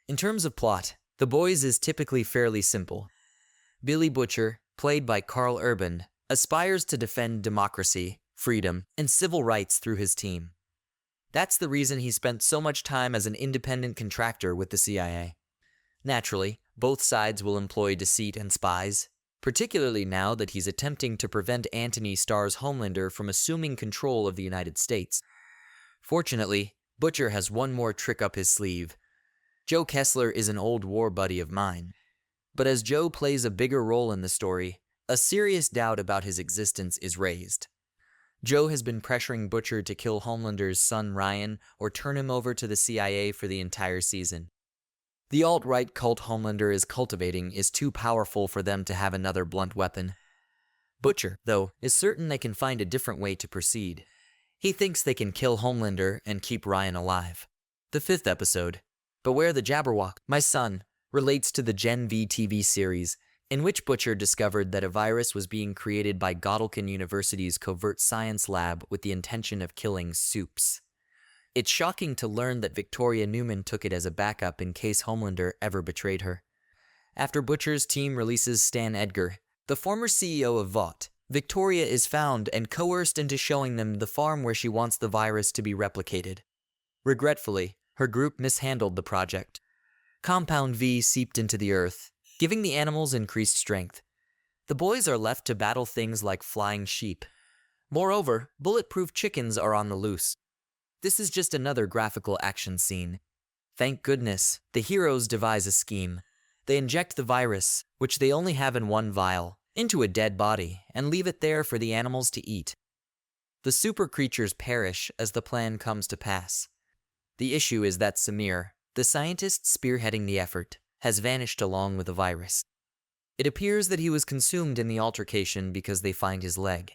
In terms of plot, The Boys is typically fairly simple. Billy Butcher, played by Carl Urban, aspires to defend democracy, freedom, and civil rights through his team. That's the reason he spent so much time as an independent contractor with the CIA. Naturally, both sides will employ deceit and spies, particularly now that he's attempting to prevent Anthony Starr's Homelander from assuming control of the United States. Fortunately, Butcher has one more trick up his sleeve. Joe Kessler is an old war buddy of mine. But as Joe plays a bigger role in the story, a serious doubt about his existence is raised. Joe has been pressuring Butcher to kill Homelander's son Ryan or turn him over to the CIA for the entire season. The alt-right cult Homelander is cultivating is too powerful for them to have another blunt weapon. Butcher, though, is certain they can find a different way to proceed. He thinks they can kill Homelander and keep Ryan alive. The 5th episode, Beware the Jabberwock, My Son, relates to the Gen V TV series, in which Butcher discovered that a virus was being created by Godolphin University's covert science lab with the intention of killing Supes. It's shocking to learn that Victoria Newman took it as a backup in case Homelander ever betrayed her. After Butcher's team releases Stan Edgar, the former CEO of Vought, Victoria is found and coerced into showing them the farm where she wants the virus to be replicated. Regretfully, her group mishandled the project. Compound V seeped into the earth, giving the animals increased strength. The boys are left to battle things like flying sheep. Moreover, bulletproof chickens are on the loose. This is just another graphical action scene. Thank goodness, the heroes devise a scheme. They inject the virus, which they only have in one vial, into a dead body and leave it there for the animals to eat. The super creatures perish as the plan comes to pass. The issue is that Samir, the scientist spearheading the effort, has vanished along with the virus. It appears that he was consumed in the altercation because they find his leg.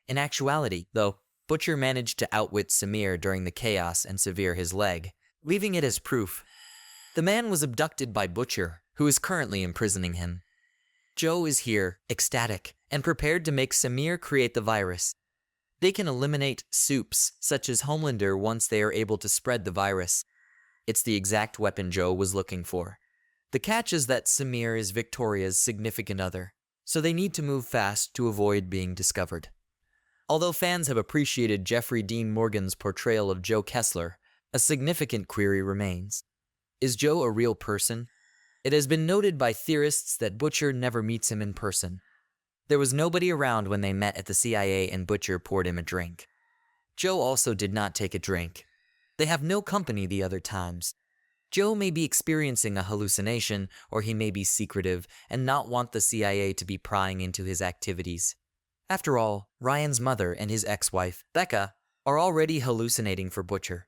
In actuality, though, Butcher managed to outwit Samir during the chaos and sever his leg, leaving it as proof. The man was abducted by Butcher, who is currently imprisoning him. Joe is here, ecstatic, and prepared to make Samir create the virus. They can eliminate Supes, such as Homelander, once they are able to spread the virus. It's the exact weapon Joe was looking for. The catch is that Samir is Victoria's significant other, so they need to move fast to avoid being discovered. Although fans have appreciated Jeffrey Dean Morgan's portrayal of Joe Kessler, a significant query remains. Is Joe a real person? It has been noted by theorists that Butcher never meets him in person. There was nobody around when they met at the CIA and Butcher poured him a drink. Joe also did not take a drink. They have no company the other times. Joe may be experiencing a hallucination, or he may be secretive and not want the CIA to be prying into his activities. After all, Ryan's mother and his ex-wife, Becca, are already hallucinating for Butcher.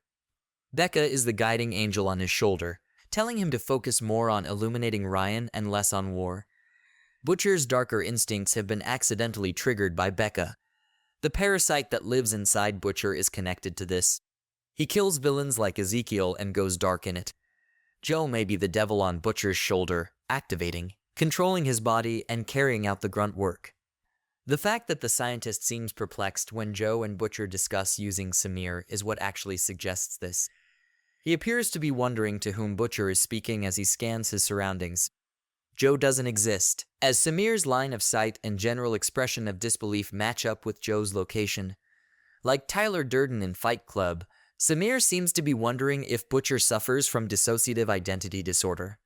Becca is the guiding angel on his shoulder, telling him to focus more on illuminating Ryan and less on war. Butcher's darker instincts have been accidentally triggered by Becca. The parasite that lives inside Butcher is connected to this. He kills villains like Ezekiel and goes dark in it. Joe may be the devil on Butcher's shoulder, activating, controlling his body, and carrying out the grunt work. The fact that the scientist seems perplexed when Joe and Butcher discuss using Samir is what actually suggests this. He appears to be wondering to whom Butcher is speaking as he scans his surroundings. Joe doesn't exist, as Samir's line of sight and general expression of disbelief match up with Joe's location. Like Tyler Durden in Fight Club, Samir seems to be wondering if Butcher suffers from dissociative identity disorder.